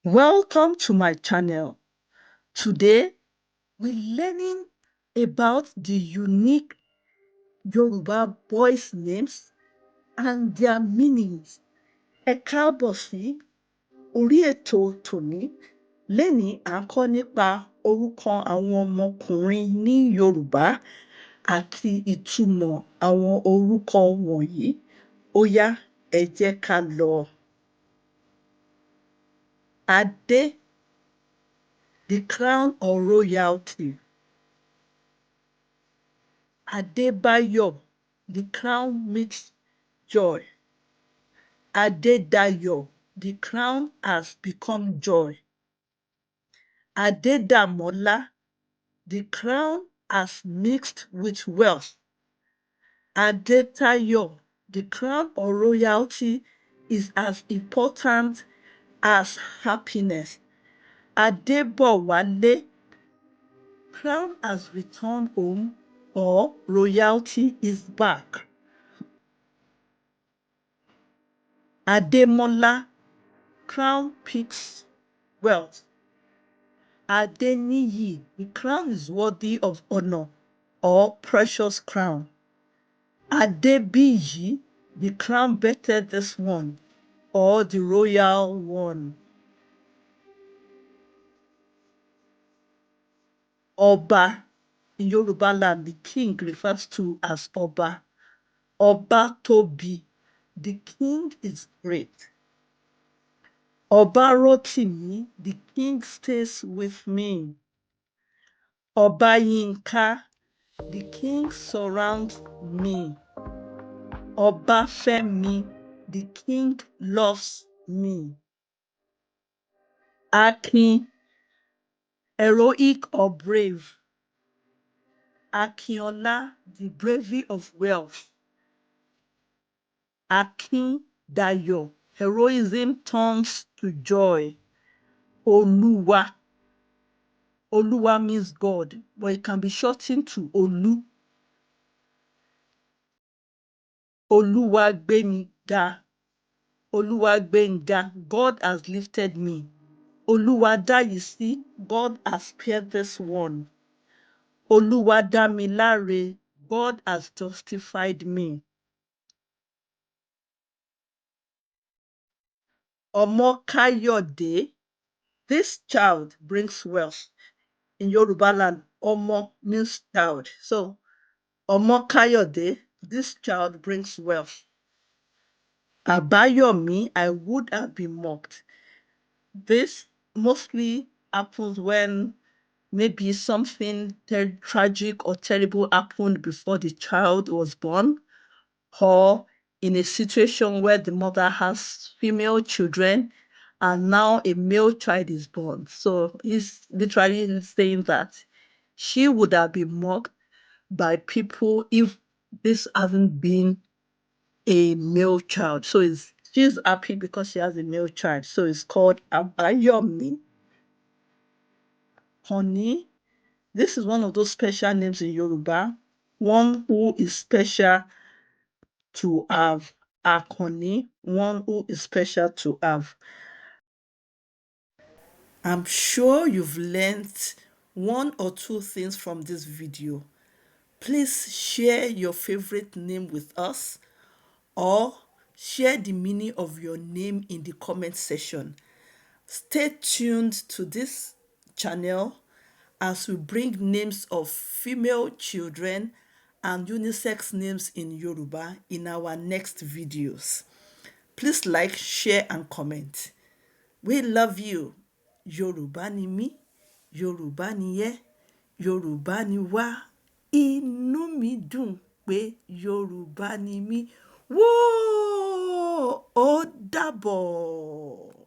Welcome to my channel. Today, we're learning about the unique Yoruba boys' names and their meanings. Ẹ káàbọ̀ sí orí ètò tòní. Lénìí à ń kọ́ nípa orúkọ àwọn ọmọkùnrin ní Yorùbá àti ìtumọ̀ àwọn orúkọ wọ̀nyí. Ó yá, ẹ jẹ́ ká lọ. Adé, the crown of royalty. Adébáyọ̀, the crown means joy. Adédayọ̀, the crown has become joy. Adédàmọ́lá, the crown has mixed with wealth. Adétayọ̀, the crown of royalty is as important as happiness. Adébọ̀wálé, crown has returned home or royalty is back. Adémọ́lá, crown picks wealth. Adéníyì, the crown is worthy of honor or precious crown. Adébíyì, the crown better this one or the royal one. Ọba, in Yoruba land, the king refers to as Ọba. Ọba tóbi, the king is great. Ọba Rótìmí, the king stays with me. Ọba Yínká, the king surrounds me. Ọbáfẹ́mi, the king loves me. Akin, heroic or brave. Akínọlá, the bravery of wealth. Akíndayọ̀, heroism turns to joy. Olúwa, Olúwa means God, but it can be shortened to Olú. Olúwagbémiga, Olúwagbénga, God has lifted me. Olúwadáyìísí, God has spared this one. Olúwadámiláre, God has justified me. Ọmọkáyọ̀dé, this child brings wealth. In Yoruba land, Ọmọ means child. So, Ọmọkáyọ̀dé, this child brings wealth. Àbáyọ̀mí, I would have been mocked. This mostly happens when maybe something tragic or terrible happened before the child was born, or in a situation where the mother has female children and now a male child is born. So he's literally saying that she would have been mocked by people if this hasn't been a male child. So she's happy because she has a male child. So it's called Abayomi. Honey, this is one of those special names in Yoruba, one who is special to have. Akoni, one who is special to have. I'm sure you've learned one or two things from this video. Please share your favorite name with us or share the meaning of your name in the comment section. Stay tuned to this channel as we bring names of female children and unisex names in Yoruba in our next videos. Please like, share, and comment. We love you. Yorùbá ni mí, Yorùbá ni ẹ́, Yorùbá ni wá. Inú mi dùn pé Yorùbá ni mí. Wóò! Ó dàbọ̀.